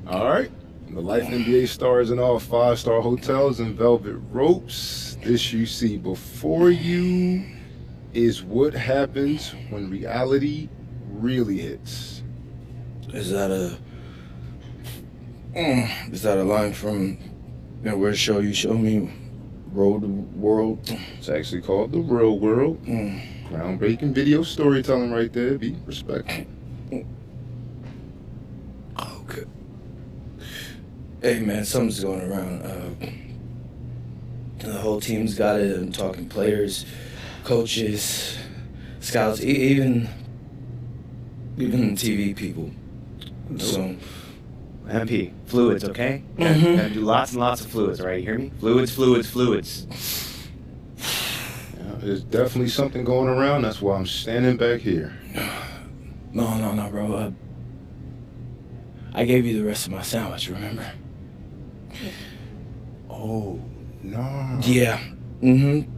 All right. The life NBA stars in all 5-star hotels and velvet ropes. This you see before you is what happens when reality really hits. Is that a line from where show you show me Road World? It's actually called The Real World. Groundbreaking video storytelling right there. Be respectful. Okay. Hey man, something's going around. The whole team's got it. I'm talking players, coaches, scouts, even TV people. So, MP, fluids, okay? Mm-hmm. Gotta do lots and lots of fluids, right? You hear me? Fluids. Yeah, there's definitely something going around. That's why I'm standing back here. No, bro. I gave you the rest of my sandwich, remember? Oh, no. Yeah. Mm-hmm.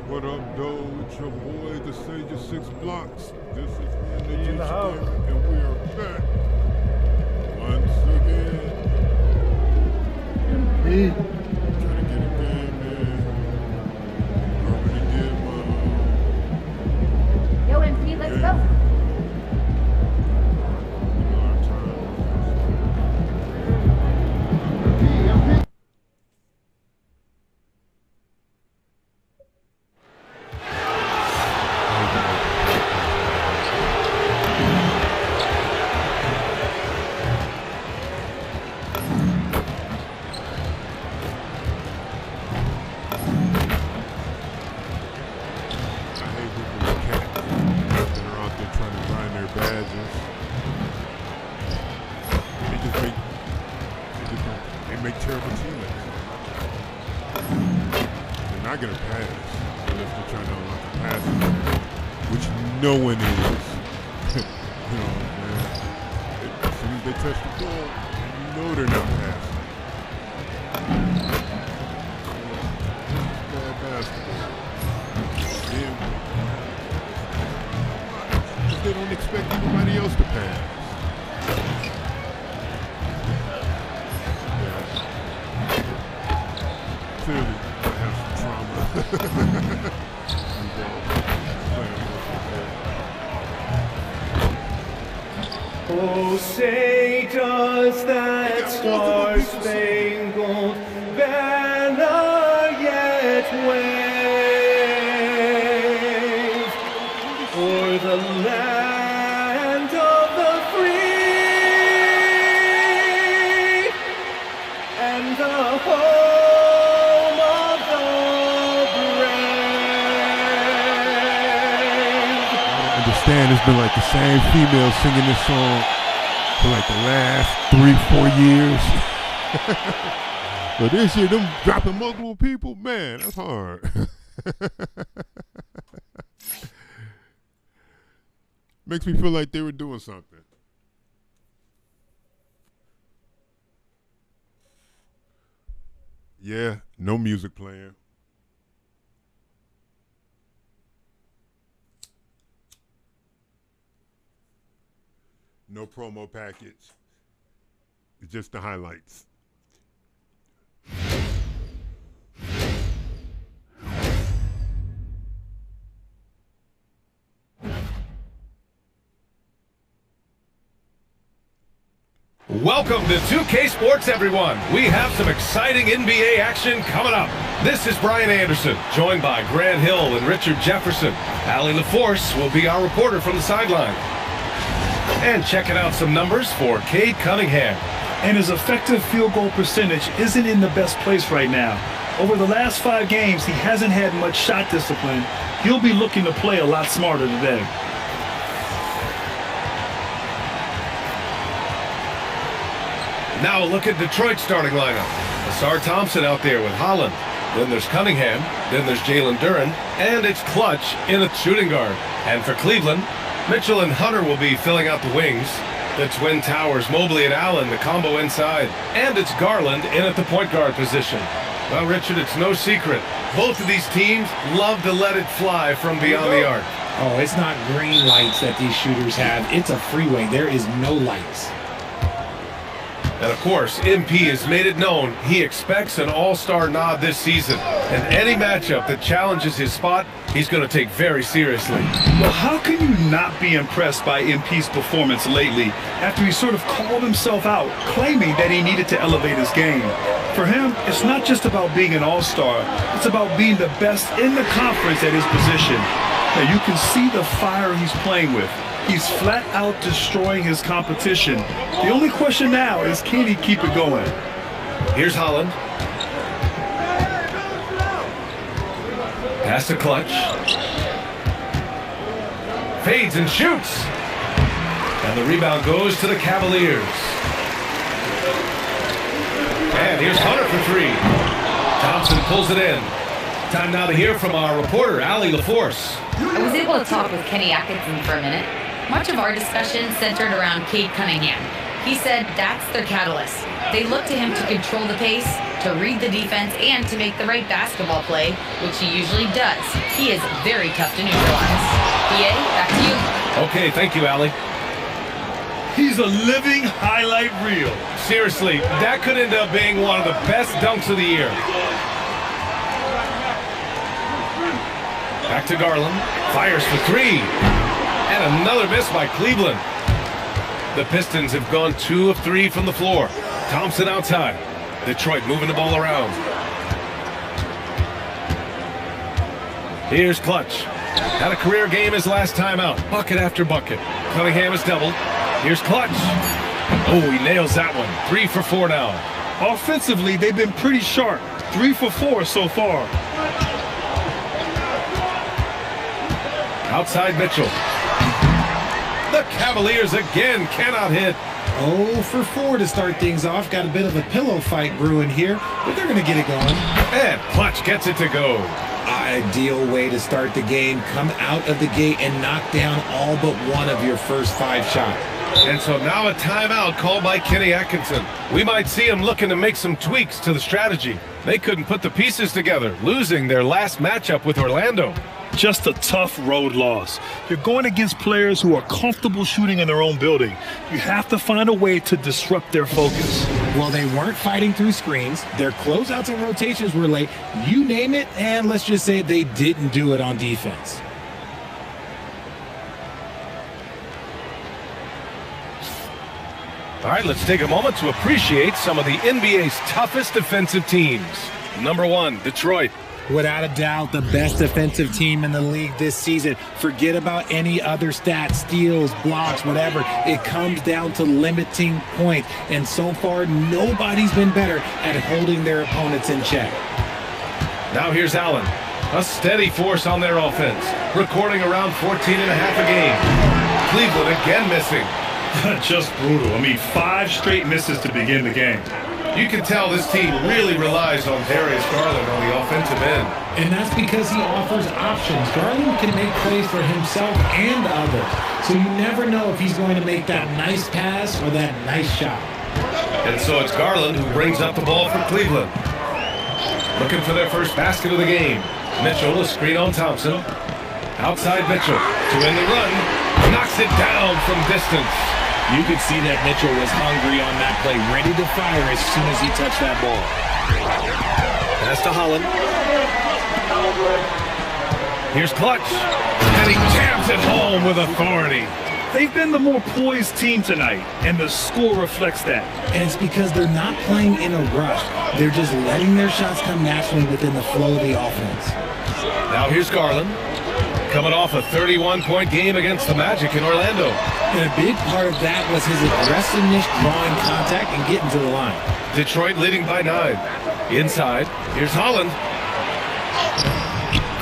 What up, though? It's your boy, the Sage of 6 Blocks. This is Energy in the house, and we are back once again. MP. Trying to get a game, man. Already did my Yo, MP, let's go. Make terrible teammates. They're not gonna pass unless they're trying to unlock the passing, which no one is. You know, man. As soon as they touch the ball, you know they're not passing. Bad basketball. Because they don't expect anybody else to pass. Clearly, I have some trauma. Oh, say does that star-spangled banner yet wave o'er the land of the free and the home of the brave? I understand it's been like the same female singing this song for like the last 3-4 years. But this year, them dropping multiple people, man, that's hard. Makes me feel like they were doing something. Yeah, no music playing. No promo package. It's just the highlights. Welcome to 2K Sports, everyone. We have some exciting NBA action coming up. This is Brian Anderson, joined by Grant Hill and Richard Jefferson. Allie LaForce will be our reporter from the sideline. And checking out some numbers for Cade Cunningham. And his effective field goal percentage isn't in the best place right now. Over the last 5 games, he hasn't had much shot discipline. He'll be looking to play a lot smarter today. Now look at Detroit's starting lineup. Asar Thompson out there with Holland. Then there's Cunningham. Then there's Jalen Duren. And it's Clutch in the shooting guard. And for Cleveland, Mitchell and Hunter will be filling out the wings. The twin towers, Mobley and Allen, the combo inside. And it's Garland in at the point guard position. Well, Richard, it's no secret. Both of these teams love to let it fly from beyond the arc. Oh, it's not green lights that these shooters have. It's a freeway. There is no lights. And of course, MP has made it known he expects an all-star nod this season. And any matchup that challenges his spot, he's going to take very seriously. Well, how can you not be impressed by MP's performance lately after he sort of called himself out, claiming that he needed to elevate his game? For him, it's not just about being an all-star. It's about being the best in the conference at his position. Now, you can see the fire he's playing with. He's flat out destroying his competition. The only question now is, can he keep it going? Here's Holland. Pass to Clutch. Fades and shoots. And the rebound goes to the Cavaliers. And here's Hunter for three. Thompson pulls it in. Time now to hear from our reporter, Allie LaForce. I was able to talk with Kenny Atkinson for a minute. Much of our discussion centered around Cade Cunningham. He said that's their catalyst. They look to him to control the pace, to read the defense, and to make the right basketball play, which he usually does. He is very tough to neutralize. PA, back to you. Okay, thank you, Allie. He's a living highlight reel. Seriously, that could end up being one of the best dunks of the year. Back to Garland. Fires for three. And another miss by Cleveland. The Pistons have gone 2 of 3 from the floor. Thompson outside. Detroit moving the ball around. Here's Clutch. Had a career game his last time out. Bucket after bucket. Cunningham is doubled. Here's Clutch. Oh, he nails that one. 3 for 4 now. Offensively, they've been pretty sharp. 3 for 4 so far. Outside Mitchell. The Cavaliers again cannot hit. 0 for 4 to start things off. Got a bit of a pillow fight brewing here, but they're going to get it going. And Clutch gets it to go. Ideal way to start the game. Come out of the gate and knock down all but one of your first 5 shots. And so now a timeout called by Kenny Atkinson. We might see him looking to make some tweaks to the strategy. They couldn't put the pieces together, losing their last matchup with Orlando. Just a tough road loss. You're going against players who are comfortable shooting in their own building. You have to find a way to disrupt their focus. Well, they weren't fighting through screens. Their closeouts and rotations were late. You name it, and let's just say they didn't do it on defense. All right, let's take a moment to appreciate some of the NBA's toughest defensive teams. Number 1, Detroit. Without a doubt, the best defensive team in the league this season. Forget about any other stats, steals, blocks, whatever. It comes down to limiting points. And so far, nobody's been better at holding their opponents in check. Now here's Allen. A steady force on their offense, recording around 14 and a half a game. Cleveland again missing. Just brutal. I mean, 5 straight misses to begin the game. You can tell this team really relies on Darius Garland on the offensive end. And that's because he offers options. Garland can make plays for himself and others. So you never know if he's going to make that nice pass or that nice shot. And so it's Garland who brings up the ball for Cleveland. Looking for their first basket of the game. Mitchell, a screen on Thompson. Outside Mitchell to end the run. Knocks it down from distance. You could see that Mitchell was hungry on that play, ready to fire as soon as he touched that ball. Pass to Holland. Here's Clutch. And he jams it home with authority. They've been the more poised team tonight, and the score reflects that. And it's because they're not playing in a rush. They're just letting their shots come naturally within the flow of the offense. Now here's Garland. Coming off a 31-point game against the Magic in Orlando. And a big part of that was his aggressiveness, drawing contact, and getting to the line. Detroit leading by 9. Inside, here's Holland.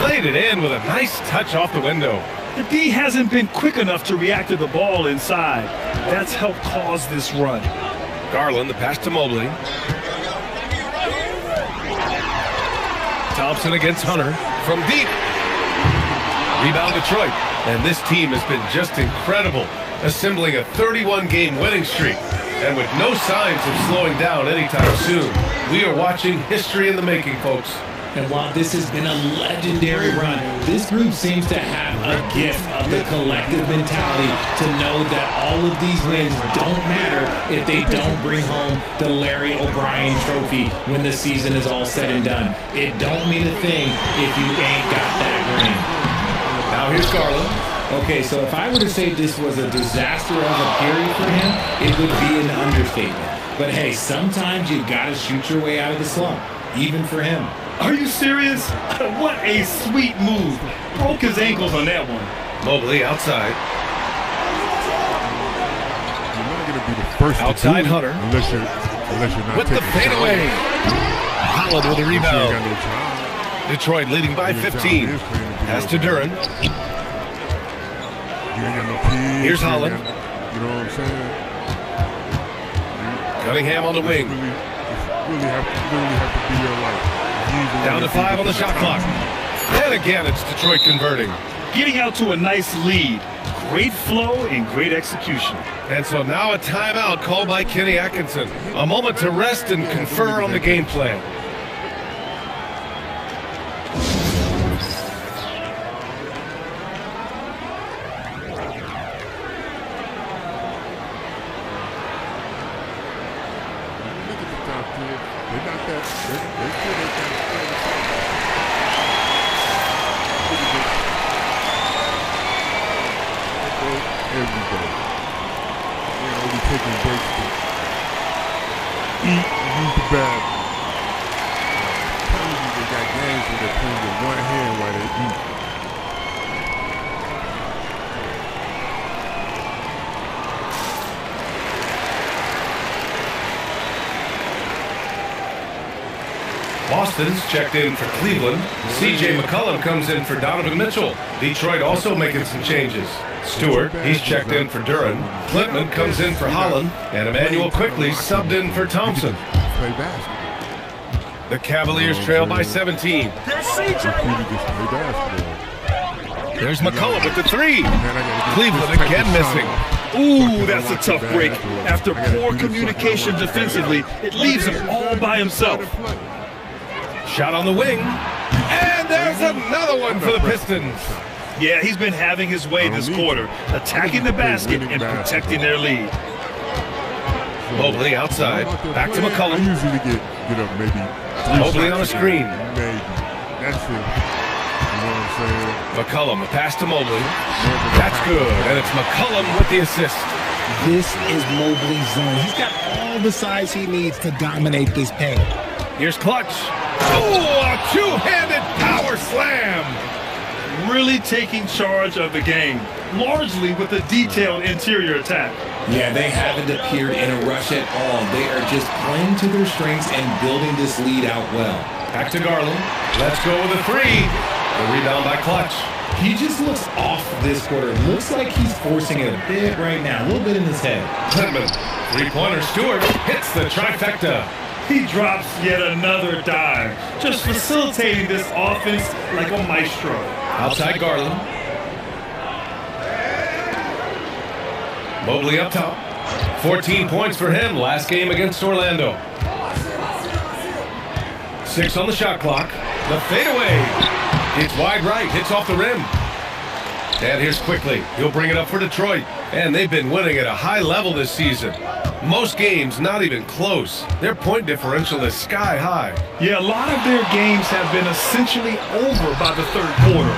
Played it in with a nice touch off the window. The D hasn't been quick enough to react to the ball inside. That's helped cause this run. Garland, the pass to Mobley. Thompson against Hunter from deep. Rebound Detroit. And this team has been just incredible, assembling a 31-game winning streak. And with no signs of slowing down anytime soon, we are watching history in the making, folks. And while this has been a legendary run, this group seems to have a gift of the collective mentality to know that all of these wins don't matter if they don't bring home the Larry O'Brien trophy when the season is all said and done. It don't mean a thing if you ain't got that ring. Now here's Garland. Okay, so if I were to say this was a disaster of a period for him, it would be an understatement. But hey, sometimes you gotta shoot your way out of the slump, even for him. Are you serious? What a sweet move. Broke his ankles on that one. Mobley outside. You're not going to be the first outside to do Hunter. Unless you're not with the fadeaway. Holland with a rebound. No Detroit leading by 15. Pass to Duran. Here's Holland. You know what I'm saying? Cunningham on the wing. Really have to be your life. Down to 5 on the shot clock. And again, it's Detroit converting. Getting out to a nice lead. Great flow and great execution. And so now a timeout called by Kenny Atkinson. A moment to rest and confer on the game plan. Boston's checked in for Cleveland. C.J. McCollum comes in for Donovan Mitchell. Detroit also making some changes. Stewart, he's checked in for Duran. Klintman comes in for Holland. And Emmanuel quickly subbed in for Thompson. The Cavaliers trail by 17. There's McCollum with the 3. Cleveland again missing. Ooh, that's a tough break. After poor communication defensively, it leaves him all by himself. Shot on the wing, and there's another one for the Pistons. Yeah, he's been having his way this quarter, attacking the basket and protecting their lead. Mobley outside, back to McCollum. I usually get up maybe. Mobley on a screen. Maybe. That's it. You know what I'm saying? McCollum, a pass to Mobley. That's good, and it's McCollum with the assist. This is Mobley's zone. He's got all the size he needs to dominate this paint. Here's Clutch. Oh, a two-handed power slam. Really taking charge of the game, largely with a detailed interior attack. Yeah, they haven't appeared in a rush at all. They are just playing to their strengths and building this lead out well. Back to Garland. Let's go with a 3. The rebound by Clutch. He just looks off this quarter. Looks like he's forcing it a bit right now, a little bit in his head. Klintman, three-pointer. Stewart hits the trifecta. He drops yet another dive, just facilitating this offense like a maestro. Outside Garland. Mobley up top. 14 points for him last game against Orlando. 6 on the shot clock. The fadeaway. It's wide right, hits off the rim. And here's Quickly. He'll bring it up for Detroit. And they've been winning at a high level this season. Most games not even close. Their point differential is sky high. Yeah, a lot of their games have been essentially over by the third quarter.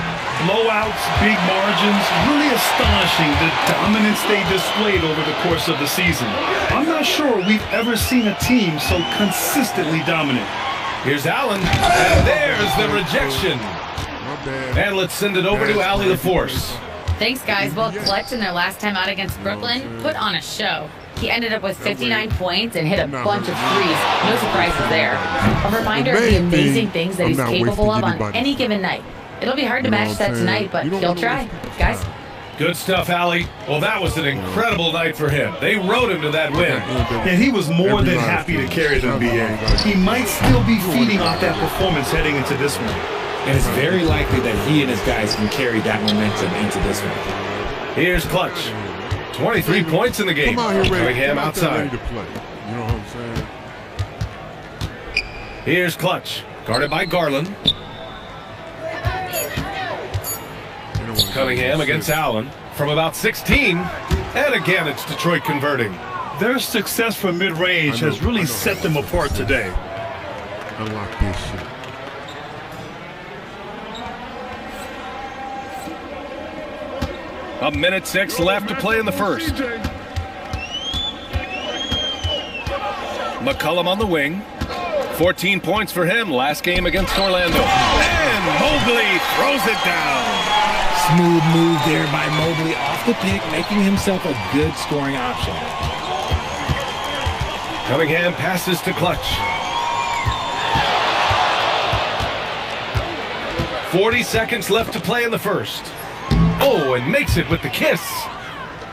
Blowouts, big margins, really astonishing the dominance they displayed over the course of the season. I'm not sure we've ever seen a team so consistently dominant. Here's Allen, and there's the rejection. And let's send it over to Allie the Force. Thanks, guys. Well, Clutch in their last time out against Brooklyn put on a show. He ended up with 59 points and hit a bunch of threes. No surprises there. A reminder of the amazing things that he's capable of on any given night. It'll be hard to match that tonight, but he'll try. Guys? Good stuff, Allie. Well, that was an incredible night for him. They rode him to that win. And he was more than happy to carry them, BA. He might still be feeding off that performance heading into this one. And it's very likely that he and his guys can carry that momentum into this one. Here's Clutch. 23 points in the game. Cunningham outside. To play. You know what I'm saying? Here's Clutch. Guarded by Garland. Cunningham against Allen from about 16. And again, it's Detroit converting. Their success from mid-range has really set them apart today. Unlock this shit. A minute 6 left to play in the first. McCollum on the wing. 14 points for him last game against Orlando. And Mobley throws it down. Smooth move there by Mobley off the pick, making himself a good scoring option. Cunningham passes to Clutch. 40 seconds left to play in the first. Oh, and makes it with the kiss.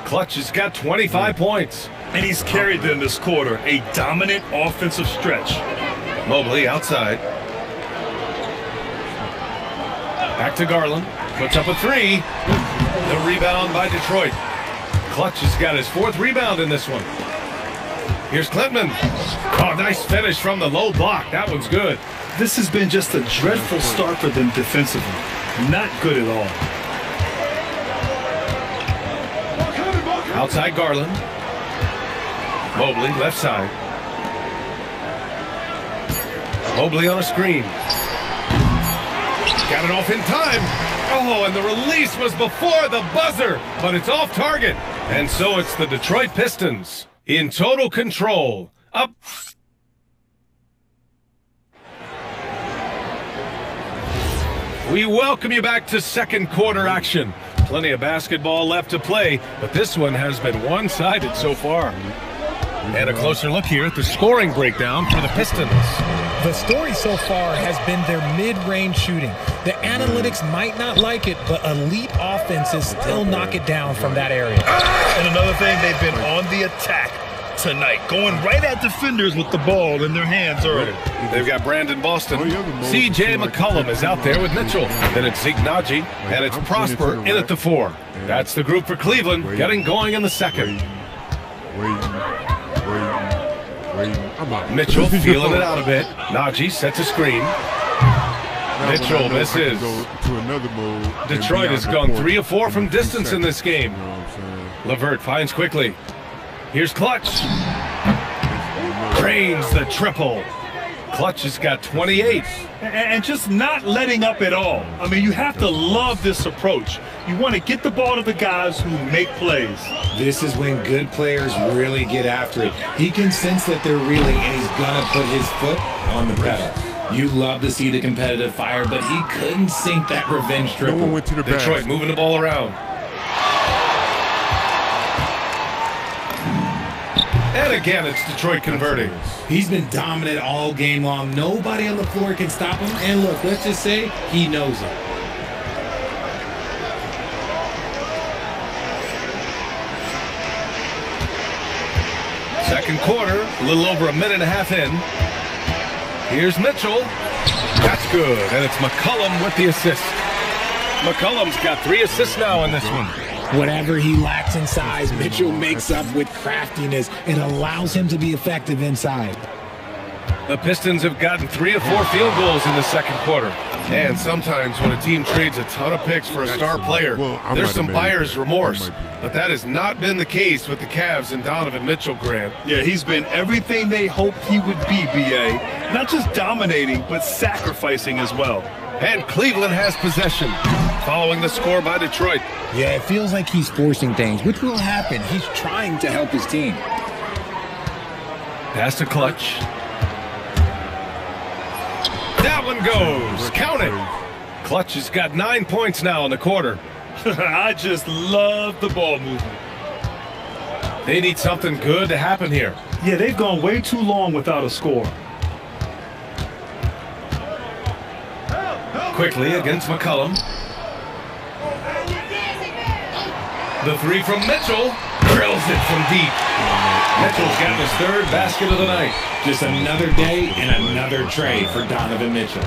Clutch has got 25 points. And he's carried them this quarter, a dominant offensive stretch. Mobley outside. Back to Garland. Puts up a three. The rebound by Detroit. Clutch has got his 4th rebound in this one. Here's Klintman. Oh, nice finish from the low block. That one's good. This has been just a dreadful start for them defensively. Not good at all. Outside Garland. Mobley left side. Mobley on a screen. Got it off in time. Oh, and the release was before the buzzer, but it's off target. And so it's the Detroit Pistons in total control. Up. We welcome you back to second quarter action. Plenty of basketball left to play, but this one has been one-sided so far. And a closer look here at the scoring breakdown for the Pistons. The story so far has been their mid-range shooting. The analytics might not like it, but elite offenses still knock it down from that area. And another thing, they've been on the attack tonight, going right at defenders with the ball in their hands early. They've got Brandon Boston. C.J. McCollum is out there with Mitchell. Then it's Zeke Naji, and it's Prosper in at the 4. That's the group for Cleveland, getting going in the second. Mitchell feeling it out a bit. Naji sets a screen. Mitchell misses. Detroit has gone 3 of 4 from distance in this game. LeVert finds quickly. Here's Clutch. Drains the triple. Clutch has got 28. And just not letting up at all. I mean, you have to love this approach. You want to get the ball to the guys who make plays. This is when good players really get after it. He can sense that they're reeling, and he's going to put his foot on the pedal. You love to see the competitive fire, but he couldn't sink that revenge triple. Detroit moving the ball around. And again, it's Detroit converting. He's been dominant all game long. Nobody on the floor can stop him. And look, let's just say he knows it. Second quarter, a little over a minute and a half in. Here's Mitchell. That's good. And it's McCollum with the assist. McCollum's got 3 assists now in this one. Whatever he lacks in size, Mitchell makes up with craftiness. It allows him to be effective inside. The Pistons have gotten 3 of 4 field goals in the second quarter. And sometimes when a team trades a ton of picks for a star player, there's some buyer's remorse. But that has not been the case with the Cavs and Donovan Mitchell, Grant. Yeah, he's been everything they hoped he would be, B.A. Not just dominating, but sacrificing as well. And Cleveland has possession, following the score by Detroit. Yeah, it feels like he's forcing things, which will happen. He's trying to help his team. Pass to Clutch. That one goes. Count it. Clutch has got 9 points now in the quarter. I just love the ball movement. They need something good to happen here. Yeah, they've gone way too long without a score. Quickly against McCollum. The three from Mitchell. Drills it from deep. Mitchell's got his third basket of the night. Just another day and another tray for Donovan Mitchell.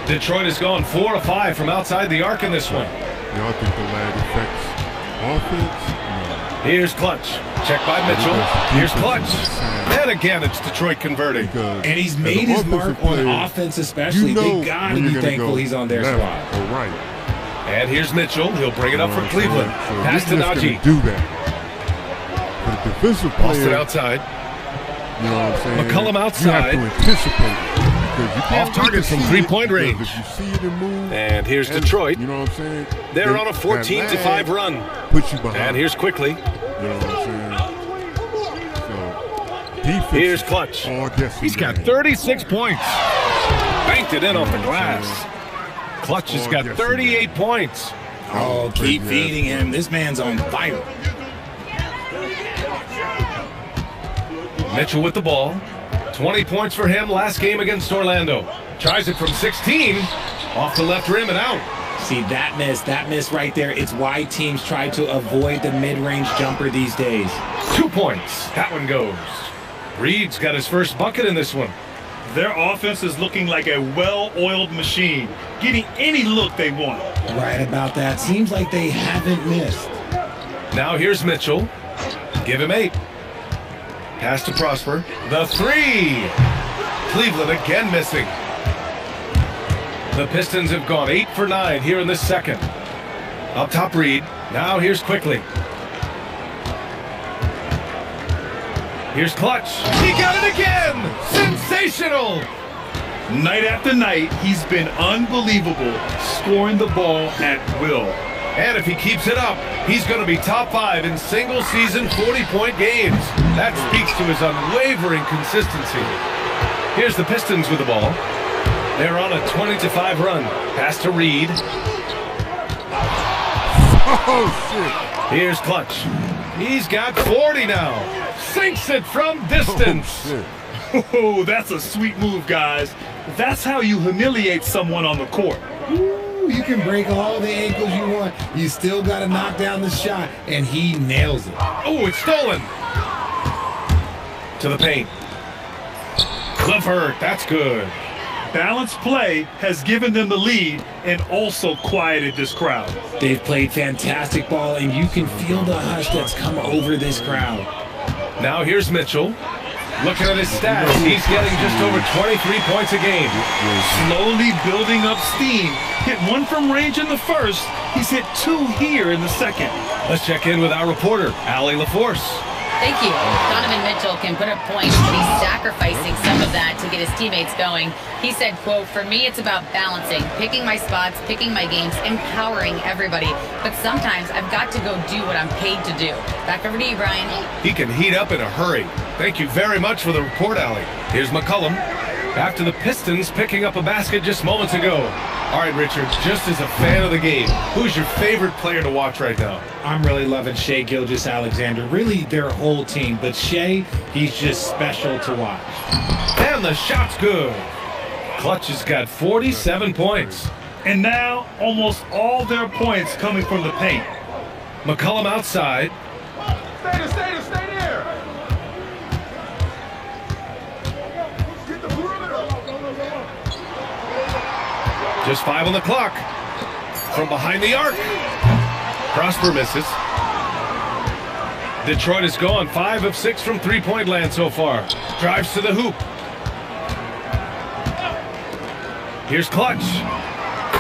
Detroit has gone 4 of 5 from outside the arc in this one. Y'all think the lag affects offense? Here's Clutch. Check by Mitchell. Here's Clutch. And again, it's Detroit converting. And he's made his mark on offense especially. They got to be thankful he's on their squad. Right. And here's Mitchell. He'll bring it up for Cleveland. Pass to Najee. Do that. For the defensive player, Lost it outside. You know what I'm saying? McCollum outside. You have to anticipate it. Off target from three-point range. If you see it and move, and here's Detroit. You know what I'm saying? They're on a 14-5 run. Put you behind. And here's Quickly. You know what I'm saying? So, defense. Here's Clutch. He's got 36 points. Banked it in off the glass. Clutch has got 38 points. Oh, keep feeding him. This man's on fire. Mitchell with the ball. 20 points for him last game against Orlando. Tries it from 16. Off the left rim and out. See, that miss right there. It's why teams try to avoid the mid-range jumper these days. 2 points. That one goes. Reed's got his first bucket in this one. Their offense is looking like a well-oiled machine, getting any look they want. Right about that. Seems like they haven't missed. Now here's Mitchell. Give him 8. Pass to Prosper. The 3. Cleveland again missing. The Pistons have gone 8 for 9 here in the second. Up top Reed. Now here's Quickly. Here's Clutch. He got it again! Sensational! Night after night, he's been unbelievable, scoring the ball at will. And if he keeps it up, he's going to be top 5 in single-season 40-point games. That speaks to his unwavering consistency. Here's the Pistons with the ball. They're on a 20-5 run. Pass to Reed. Oh, shit. Here's Clutch. He's got 40 now. Sinks it from distance. Oh, that's a sweet move, guys. That's how you humiliate someone on the court. You can break all the ankles you want. You still got to knock down the shot, and he nails it. Oh, it's stolen. To the paint. Levert, that's good. Balanced play has given them the lead and also quieted this crowd. They've played fantastic ball, and you can feel the hush that's come over this crowd. Now here's Mitchell. Looking at his stats, he's getting just over 23 points a game. Slowly building up steam. Hit 1 from range in the first. He's hit 2 here in the second. Let's check in with our reporter, Allie LaForce. Thank you. Donovan Mitchell can put up points, but he's sacrificing some of that to get his teammates going. He said, quote, "For me, it's about balancing, picking my spots, picking my games, empowering everybody. But sometimes I've got to go do what I'm paid to do." Back over to you, Brian. He can heat up in a hurry. Thank you very much for the report, Allie. Here's McCollum. After the Pistons picking up a basket just moments ago. All right, Richard, just as a fan of the game, who's your favorite player to watch right now? I'm really loving Shai Gilgeous-Alexander. Really, their whole team. But Shai, he's just special to watch. And the shot's good. Clutch has got 47 points. And now, almost all their points coming from the paint. McCollum outside. Stay there. Get the perimeter. Just 5 on the clock. From behind the arc. Prosper misses. Detroit has gone 5 of 6 from three-point land so far. Drives to the hoop. Here's Clutch.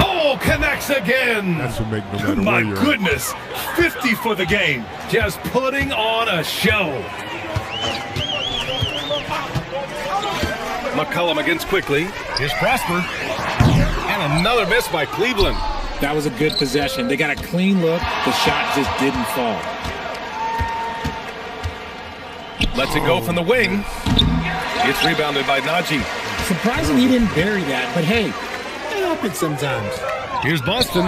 Oh, connects again. That's what make no matter My where you're at. goodness, 50 for the game. Just putting on a show. McCollum against Quickly. Here's Prosper. And another miss by Cleveland. That was a good possession. They got a clean look. The shot just didn't fall. Lets it go from the wing. Gets rebounded by Najee. Surprising he didn't bury that, but hey, it happens sometimes. Here's Boston.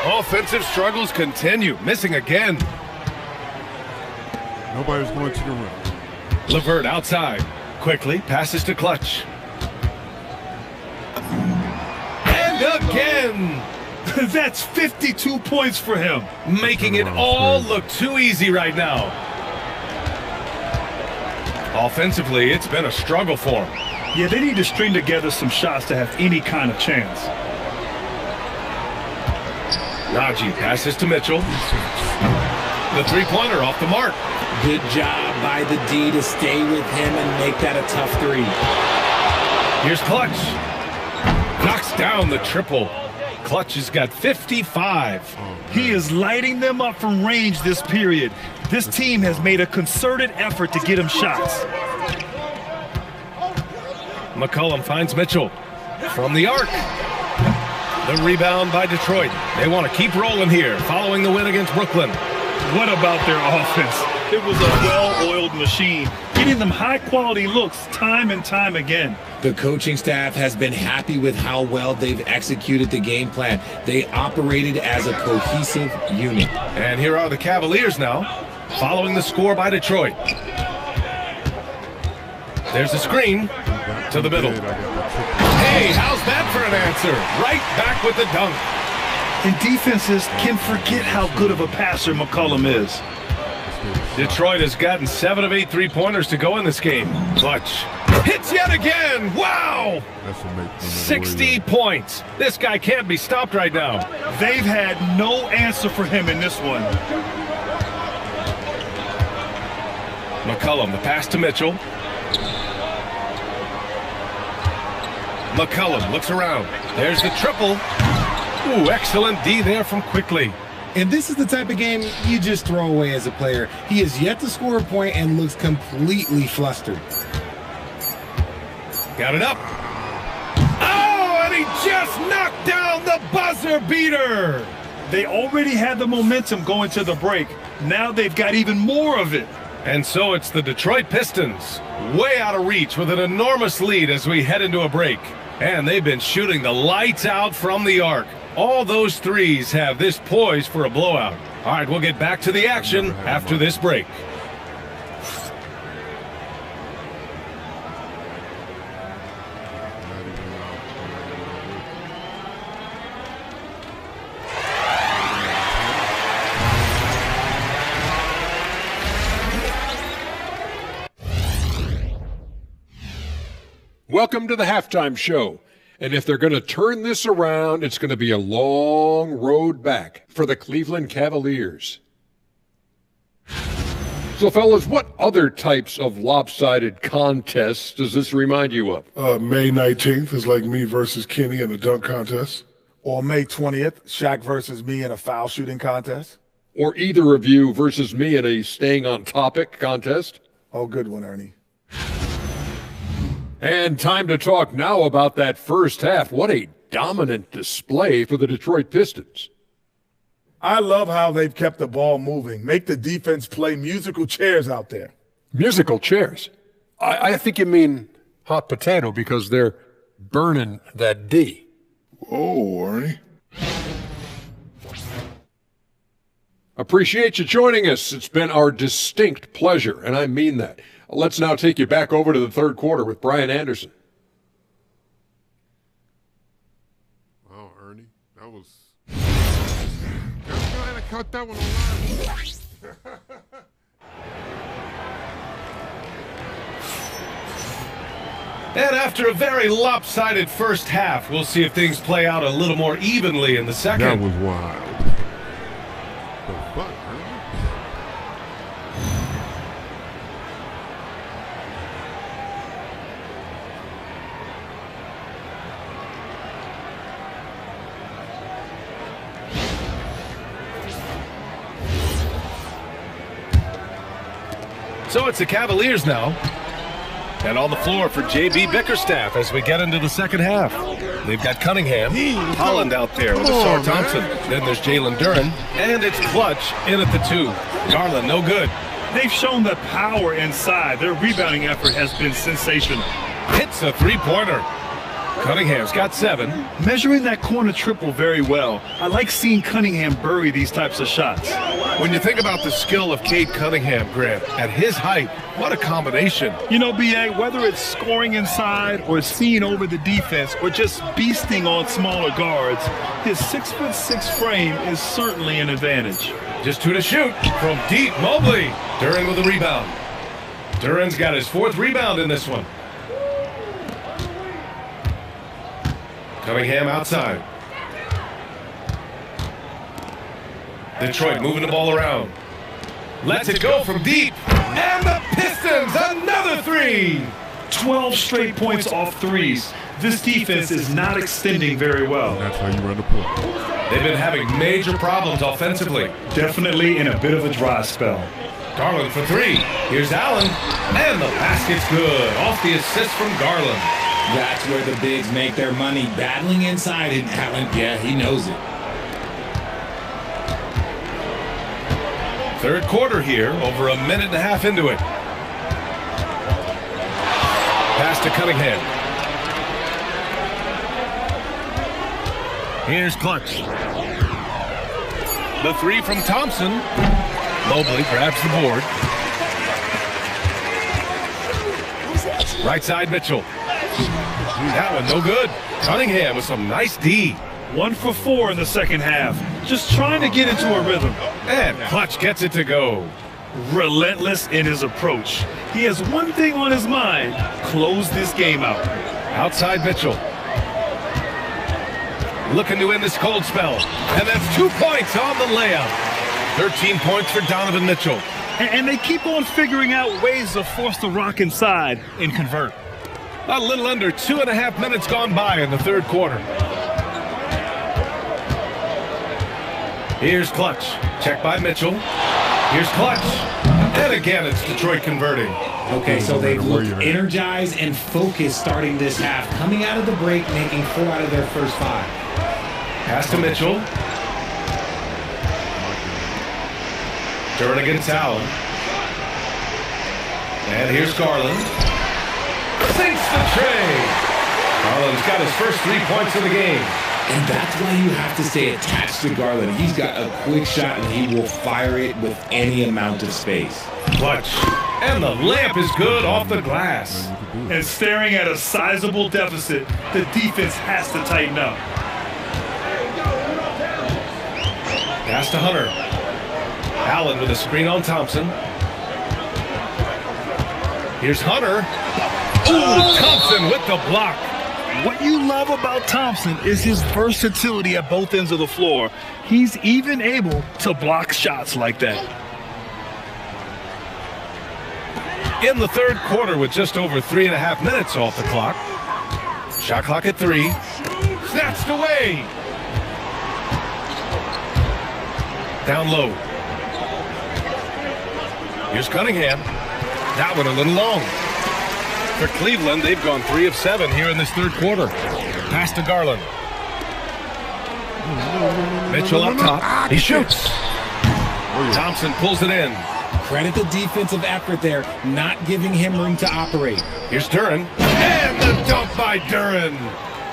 Offensive struggles continue. Missing again. Nobody's going to the rim. Levert outside. Quickly passes to Clutch. And again. That's 52 points for him. Making it all look too easy right now. Offensively, it's been a struggle for him. Yeah, they need to string together some shots to have any kind of chance. Najee passes to Mitchell. The three-pointer off the mark. Good job by the D to stay with him and make that a tough three. Here's Clutch. Knocks down the triple. Clutch has got 55. He is lighting them up from range this period. This team has made a concerted effort to get him shots. McCollum finds Mitchell from the arc. The rebound by Detroit. They want to keep rolling here following the win against Brooklyn. What about their offense? It was a well-oiled machine, getting them high-quality looks time and time again. The coaching staff has been happy with how well they've executed the game plan. They operated as a cohesive unit. And here are the Cavaliers now, following the score by Detroit. There's a screen to the middle. Hey, how's that for an answer? Right back with the dunk. And defenses can forget how good of a passer McCollum is. Detroit has gotten 7 of 8 three-pointers to go in this game. Clutch hits yet again. Wow! 60 points. This guy can't be stopped right now. They've had no answer for him in this one. McCollum, the pass to Mitchell. McCollum looks around. There's the triple. Ooh, excellent D there from Quickly. And this is the type of game you just throw away as a player. He has yet to score a point and looks completely flustered. Got it up. Oh, and he just knocked down the buzzer beater. They already had the momentum going to the break. Now they've got even more of it. And so it's the Detroit Pistons, way out of reach with an enormous lead as we head into a break. And they've been shooting the lights out from the arc. All those threes have this poised for a blowout. All right, we'll get back to the action after this break. Welcome to the halftime show. And if they're going to turn this around, it's going to be a long road back for the Cleveland Cavaliers. So, fellas, what other types of lopsided contests does this remind you of? May 19th is like me versus Kenny in a dunk contest. Or May 20th, Shaq versus me in a foul shooting contest. Or either of you versus me in a staying on topic contest. Oh, good one, Ernie. And time to talk now about that first half. What a dominant display for the Detroit Pistons. I love how they've kept the ball moving. Make the defense play musical chairs out there. Musical chairs? I think you mean hot potato because they're burning that D. Whoa, Ernie. Appreciate you joining us. It's been our distinct pleasure, and I mean that. Let's now take you back over to the third quarter with Brian Anderson. Wow, Ernie, that was... I caught that one on live. And after a very lopsided first half, we'll see if things play out a little more evenly in the second. That was wild. The fuck, Ernie? So it's the Cavaliers now. And on the floor for J.B. Bickerstaff as we get into the second half. They've got Cunningham, Holland out there with Asar Thompson. Then there's Jalen Duren, and it's Clutch in at the 2. Garland, no good. They've shown the power inside. Their rebounding effort has been sensational. Hits a three-pointer. Cunningham's got 7. Measuring that corner triple very well. I like seeing Cunningham bury these types of shots. When you think about the skill of Cade Cunningham, Grant, at his height, what a combination. You know, B.A., whether it's scoring inside or seeing over the defense or just beasting on smaller guards, his 6'6" frame is certainly an advantage. Just 2 to shoot from deep. Mobley. Duren with the rebound. Duren's got his 4th rebound in this one. Cunningham outside. Detroit moving the ball around. Lets it go from deep. And the Pistons, another 3. 12 straight points off threes. This defense is not extending very well. That's how you run the play. They've been having major problems offensively. Definitely in a bit of a dry spell. Garland for 3. Here's Allen. And the basket's good. Off the assist from Garland. That's where the bigs make their money, battling inside, and Allen, yeah, he knows it. Third quarter here, over a minute and a half into it. Pass to Cunningham. Here's Clutch. The 3 from Thompson. Mobley grabs the board. Right side Mitchell. That one no good. Cunningham with some nice D. 1 for 4 in the second half. Just trying to get into a rhythm. And Clutch gets it to go. Relentless in his approach. He has one thing on his mind. Close this game out. Outside Mitchell. Looking to end this cold spell. And that's 2 points on the layup. 13 points for Donovan Mitchell. And they keep on figuring out ways to force the rock inside and convert. A little under 2.5 minutes gone by in the third quarter. Here's Clutch. Check by Mitchell. Here's Clutch. And again, it's Detroit converting. Okay, so they've looked energized and focused starting this half. Coming out of the break, making 4 out of their first 5. Pass to Mitchell. Duren against Allen. And here's Garland. Sinks the tray. Garland's got his first 3 points of the game. And that's why you have to stay attached to Garland. He's got a quick shot and he will fire it with any amount of space. Clutch. And the layup is good off the glass. And staring at a sizable deficit, the defense has to tighten up. Pass to Hunter. Allen with a screen on Thompson. Here's Hunter. Ooh, Thompson with the block. What you love about Thompson is his versatility at both ends of the floor. He's even able to block shots like that. In the third quarter with just over 3.5 minutes off the clock. Shot clock at 3. Snatched away. Down low. Here's Cunningham. That one a little long. For Cleveland, they've gone 3 of 7 here in this third quarter. Pass to Garland. Mitchell up top. He shoots. Thompson pulls it in. Credit the defensive effort there, not giving him room to operate. Here's Duren. And the dunk by Duren.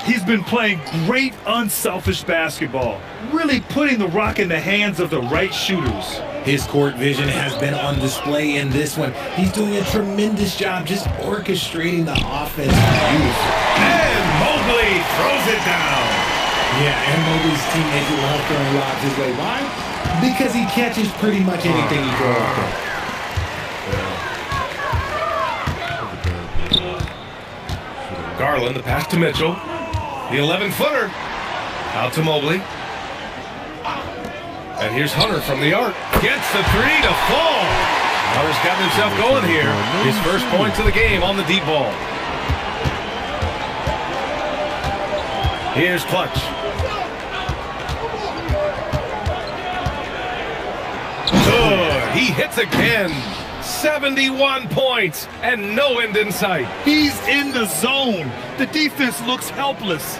He's been playing great, unselfish basketball, really putting the rock in the hands of the right shooters. His court vision has been on display in this one. He's doing a tremendous job just orchestrating the offense. Beautiful. And Mobley throws it down. Yeah, and Mobley's teammates love throwing lobs his way. Why? Because he catches pretty much anything he throws up there. Garland, the pass to Mitchell. The 11-footer. Out to Mobley. And here's Hunter from the arc. Gets the 3 to fall. Hunter's got himself going here. His first points of the game on the deep ball. Here's Clutch. Good. He hits again. 71 points and no end in sight. He's in the zone. The defense looks helpless.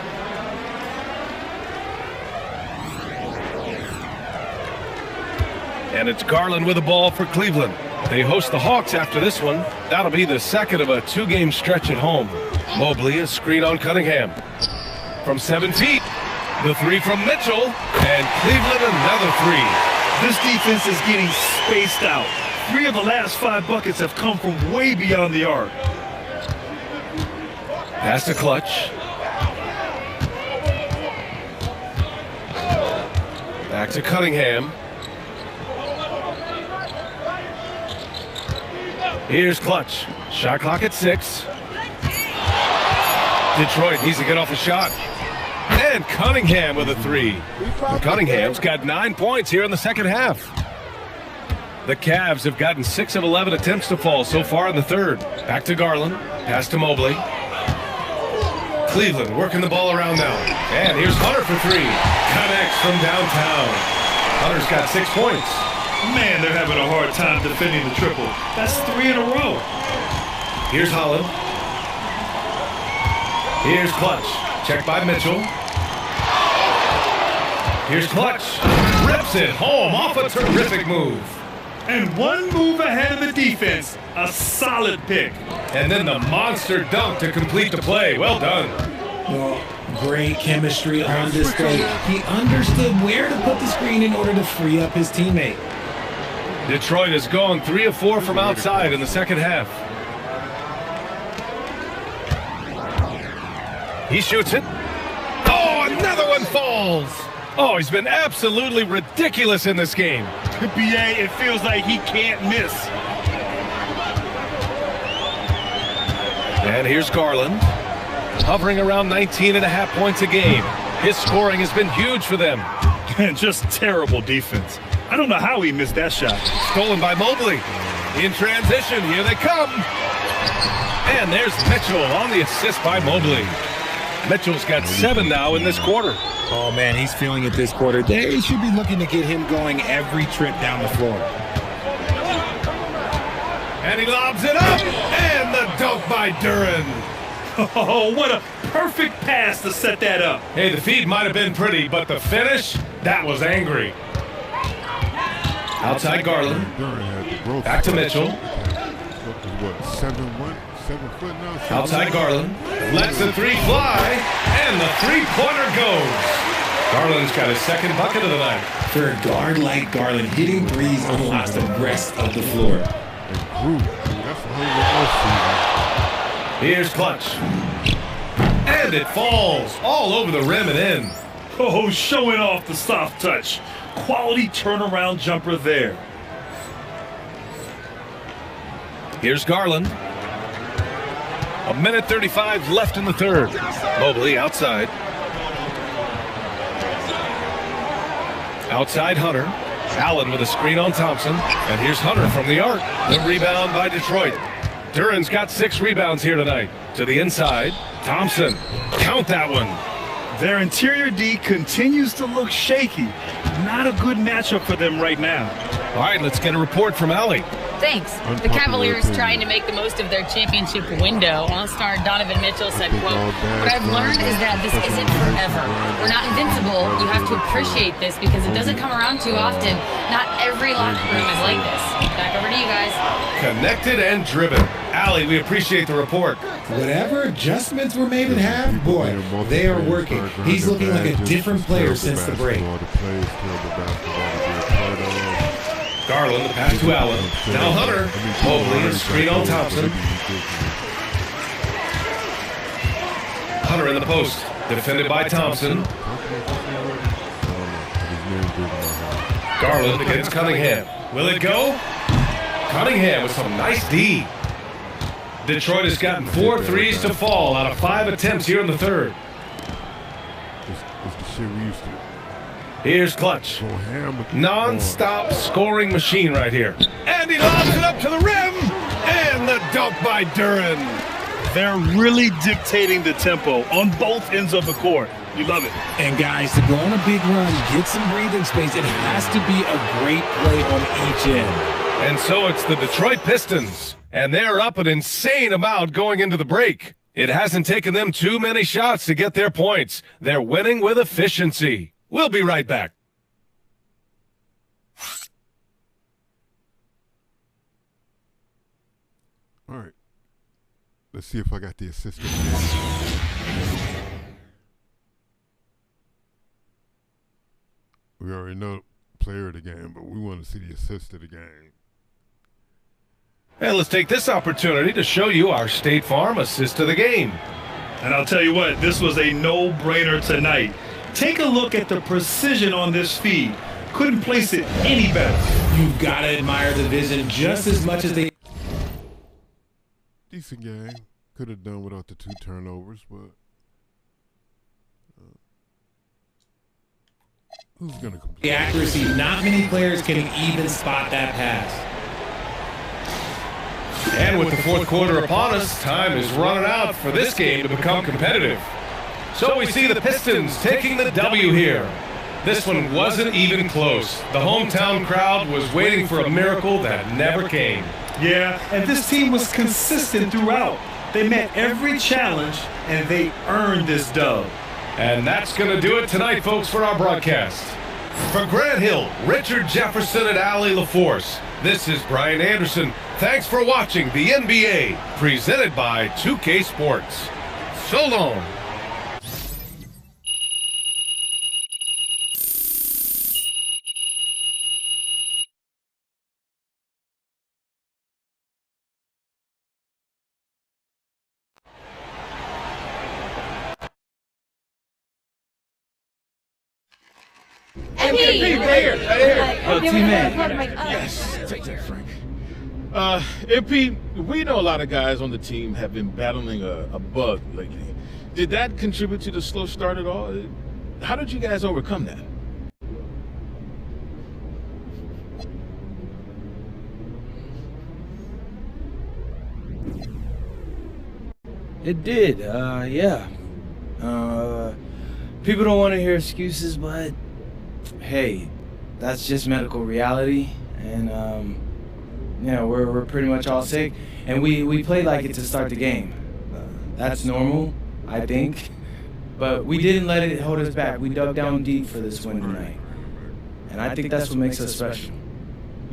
And it's Garland with the ball for Cleveland. They host the Hawks after this one. That'll be the second of a 2-game stretch at home. Mobley is screen on Cunningham. from 7 feet. The three from Mitchell, and Cleveland another three. This defense is getting spaced out. 3 of the last 5 buckets have come from way beyond the arc. Pass to Clutch. Back to Cunningham. Here's Clutch. Shot clock at 6. Detroit needs to get off a shot. And Cunningham with a 3. Cunningham's got 9 points here in the second half. The Cavs have gotten 6 of 11 attempts to fall so far in the third. Back to Garland. Pass to Mobley. Cleveland working the ball around now. And here's Hunter for 3. Connects from downtown. Hunter's got 6 points. Man, they're having a hard time defending the triple. That's 3 in a row. Here's Holland. Here's Clutch. Checked by Mitchell. Here's Clutch. Rips it home off a terrific move. And one move ahead of the defense. A solid pick. And then the monster dunk to complete the play. Well done. Well, great chemistry on display. He understood where to put the screen in order to free up his teammate. Detroit has gone 3 of 4 from outside in the second half. He shoots it. Oh, another one falls. Oh, he's been absolutely ridiculous in this game. BA, it feels like he can't miss. And here's Garland, hovering around 19.5 points a game. His scoring has been huge for them. And just terrible defense. I don't know how he missed that shot. Stolen by Mobley. In transition, here they come. And there's Mitchell on the assist by Mobley. Mitchell's got 7 now in this quarter. Oh, man, he's feeling it this quarter. They should be looking to get him going every trip down the floor. And he lobs it up. And the dunk by Duren. Oh, what a perfect pass to set that up. Hey, the feed might have been pretty, but the finish, that was angry. Outside Garland. Back to Mitchell. What, 7 foot now? Outside Garland. Lets the 3 fly. And the 3-pointer goes. Garland's got his second bucket of the night. For a guard like Garland, hitting threes unlocks the rest of the floor. Here's Clutch. And it falls all over the rim and in. Oh, showing off the soft touch. Quality turnaround jumper there. Here's Garland. 1:35 left in the third. Mobley outside. Outside Hunter. Allen with a screen on Thompson. And here's Hunter from the arc. The rebound by Detroit. Duren's got 6 rebounds here tonight. To the inside. Thompson. Count that one. Their interior D continues to look shaky. Not a good matchup for them right now. All right, let's get a report from Allie. Thanks. The Cavaliers trying to make the most of their championship window. All-star Donovan Mitchell said, quote, "What I've learned is that this isn't forever. We're not invincible. You have to appreciate this because it doesn't come around too often. Not every locker room is like this." Back over to you guys. Connected and driven. Allie, we appreciate the report. Whatever adjustments were made in half, boy, they are working. He's looking like a different player since the break. Garland, the pass to Allen. Now Hunter. Mobley, a screen on Thompson. Hunter in the post. Defended by Thompson. Garland against Cunningham. Will it go? Cunningham with some nice D. Detroit has gotten 4 threes to fall out of 5 attempts here in the third. It's the shit we used to. Here's Clutch. Non-stop scoring machine right here. And he lobs it up to the rim. And the dunk by Duren. They're really dictating the tempo on both ends of the court. You love it. And guys, to go on a big run, get some breathing space, it has to be a great play on each end. And so it's the Detroit Pistons. And they're up an insane amount going into the break. It hasn't taken them too many shots to get their points. They're winning with efficiency. We'll be right back. All right. Let's see if I got the assistant. know player of the game, but we want to see the assist of the game. And let's take this opportunity to show you our State Farm assist of the game. And I'll tell you what, this was a no-brainer tonight. Take a look at the precision on this feed. Couldn't place it any better. You've got to admire the vision just as much as they... Decent game. Could have done without the 2 turnovers, but who's going to complete? The accuracy, not many players can even spot that pass. And with the fourth quarter upon us, time is running out for this game to become competitive. So we see the Pistons taking the W here. This one wasn't even close. The hometown crowd was waiting for a miracle that never came. Yeah, and this team was consistent throughout. They met every challenge, and they earned this dub. And that's going to do it tonight, folks, for our broadcast. For Grant Hill, Richard Jefferson, and Allie LaForce, this is Brian Anderson. Thanks for watching the NBA, presented by 2K Sports. So long. MP, right here. Oh, teammate. Yes, take that, Frank. MP, we know a lot of guys on the team have been battling a bug lately. Did that contribute to the slow start at all? How did you guys overcome that? It did, yeah. People don't want to hear excuses, but hey, that's just medical reality, and yeah, we're pretty much all sick, and we played like it to start the game. That's normal, I think, but we didn't let it hold us back. We dug down deep for this win tonight, and I think that's what makes us special.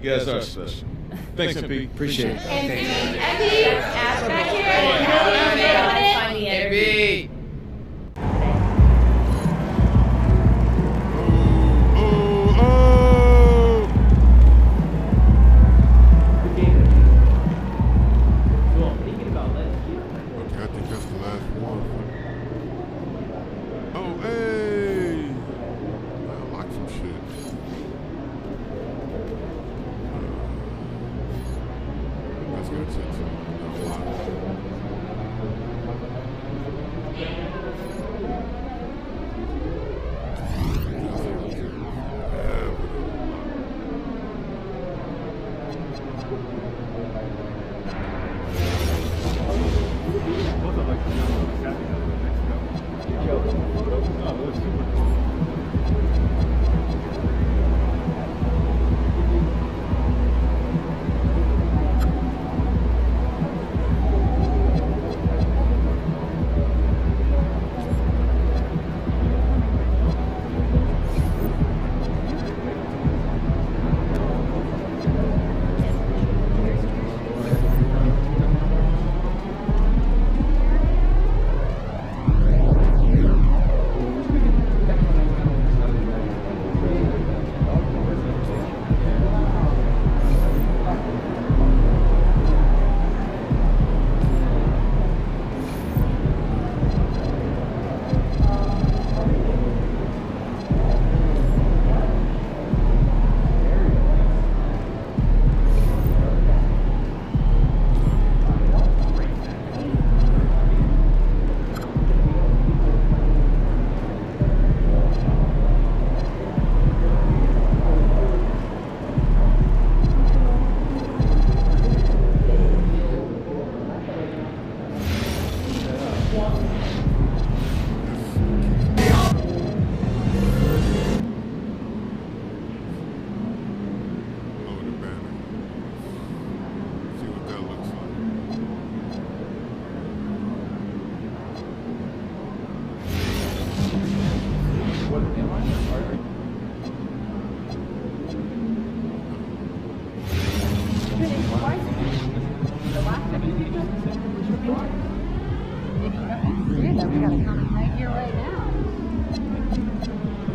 You guys are special. Thanks, MP. Appreciate it. MP.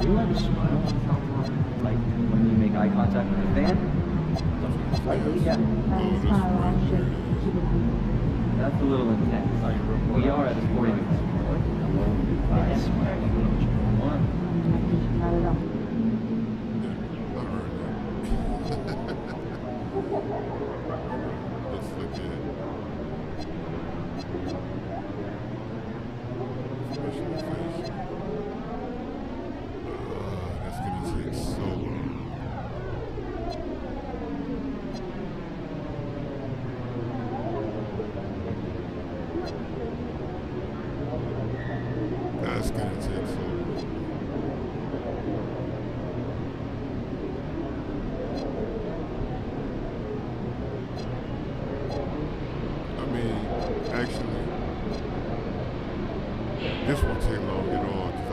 You have a smile. Like eye contact with the fan. Yeah. That's a little intense. We are at the sporting event. Let's look at specialization. That's gonna take so long. That's gonna take so long. I mean, actually, this won't take long at all because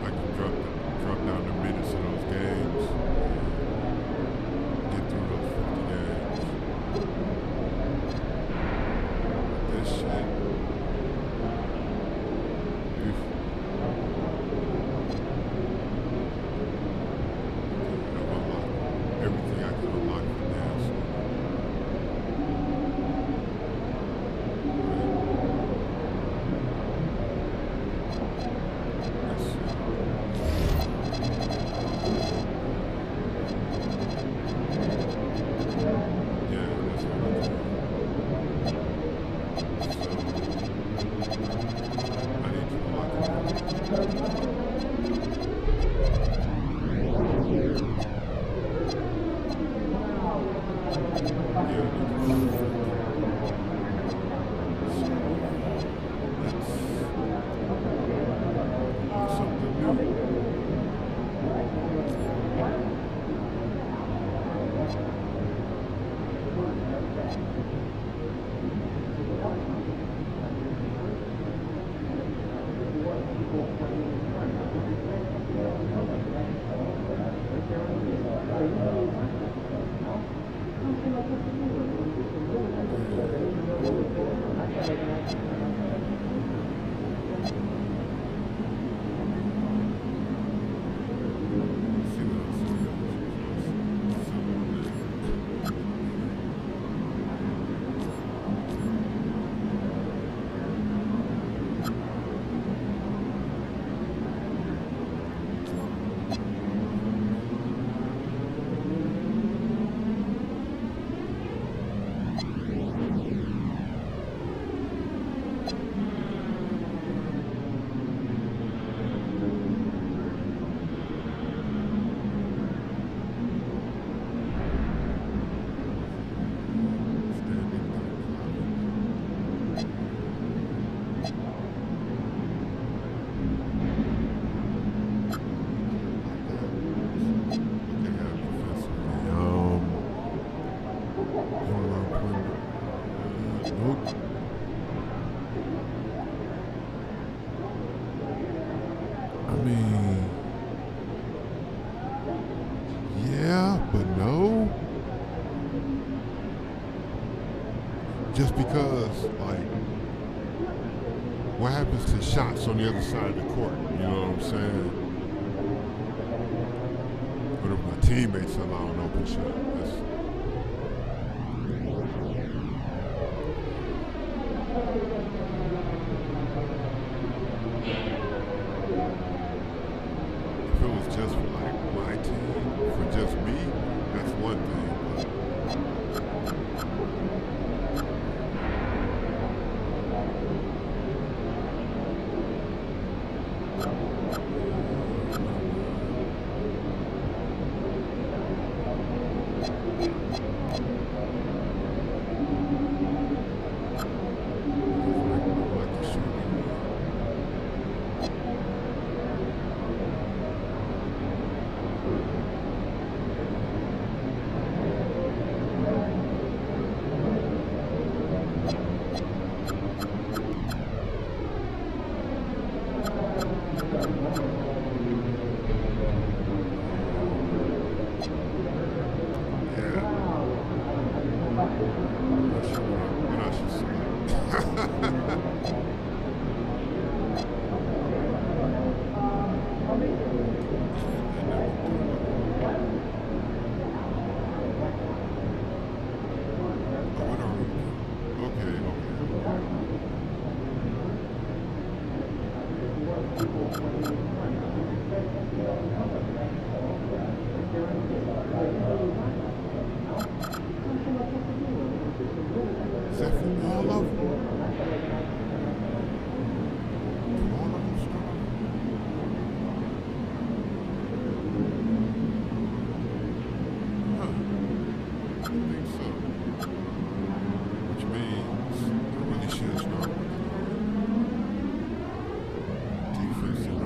I can drop down the minutes of those games and get through those 50 games. This shit. Oof. I've unlocked everything I can unlock for dance. Just because, like, what happens to shots on the other side of the court? You know what I'm saying? What if my teammates allow an open shot? If it was just for, like, my team, for just me, that's one thing, but Is that for all of them? Do all of them start? Huh. I think so. Which means I really should start with defense and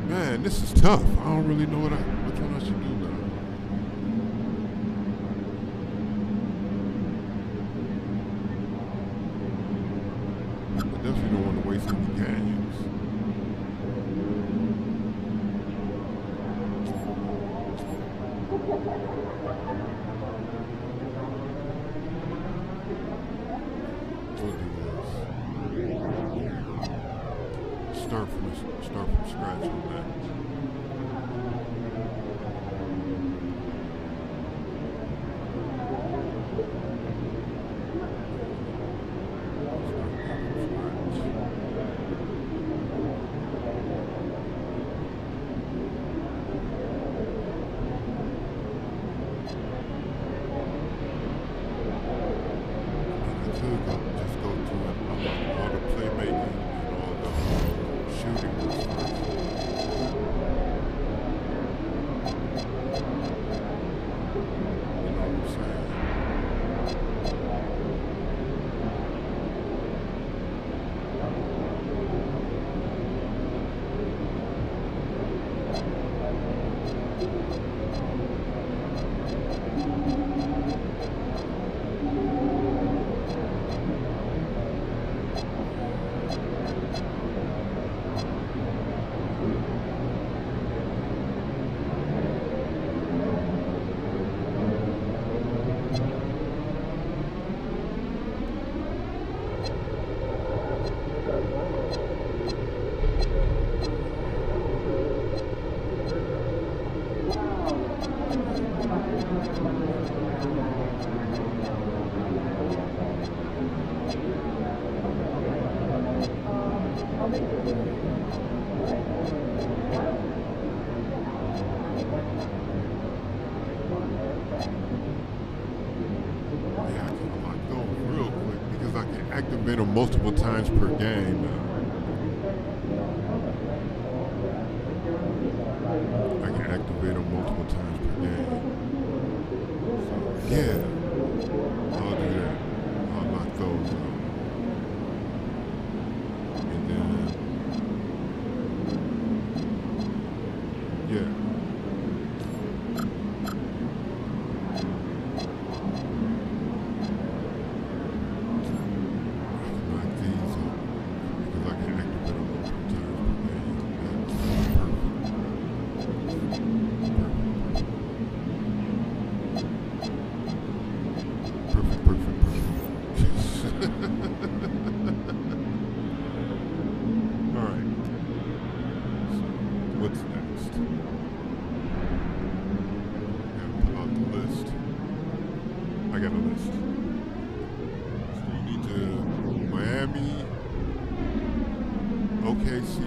man, this is tough. I don't really know which one I should do now. I definitely don't want to waste any games. We'll do this. Start from scratch on that. Just go through and unlock all the playmaking and all the shooting was first. You know what I'm saying? Activate them multiple times per game now. I can activate them multiple times per game. So, yeah, I'll do that. I'll lock those up. And then, yeah. What's next? Gotta pull out the list. I got a list. So you need to Miami, OKC,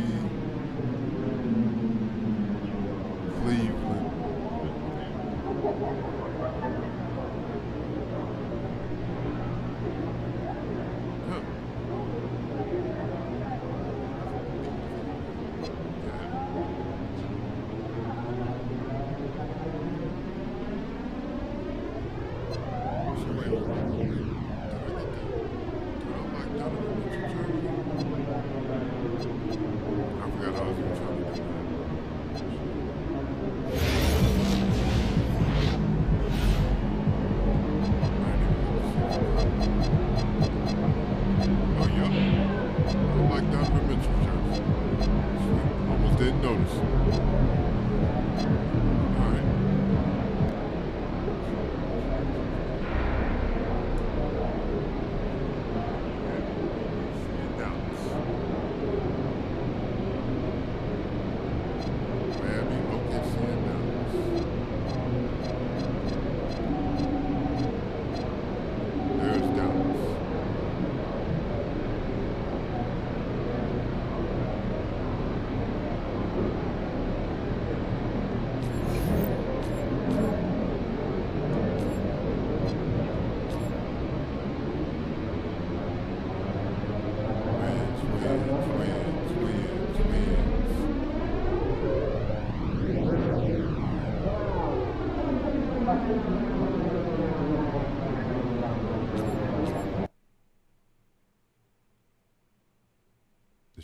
Cleveland. Didn't notice. All right.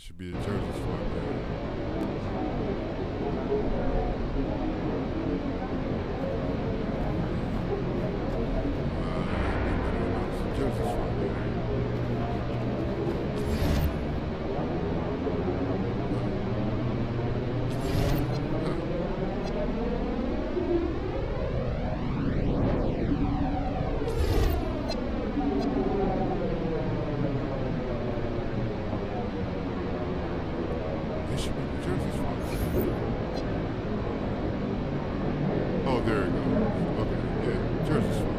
should be the Jersey's fault, man. It's the Jersey's fault, man. It should be the Jersey's fault. Oh, there it goes. Okay, yeah, Jersey's fault.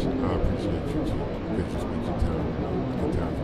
I appreciate you too, because you spent your time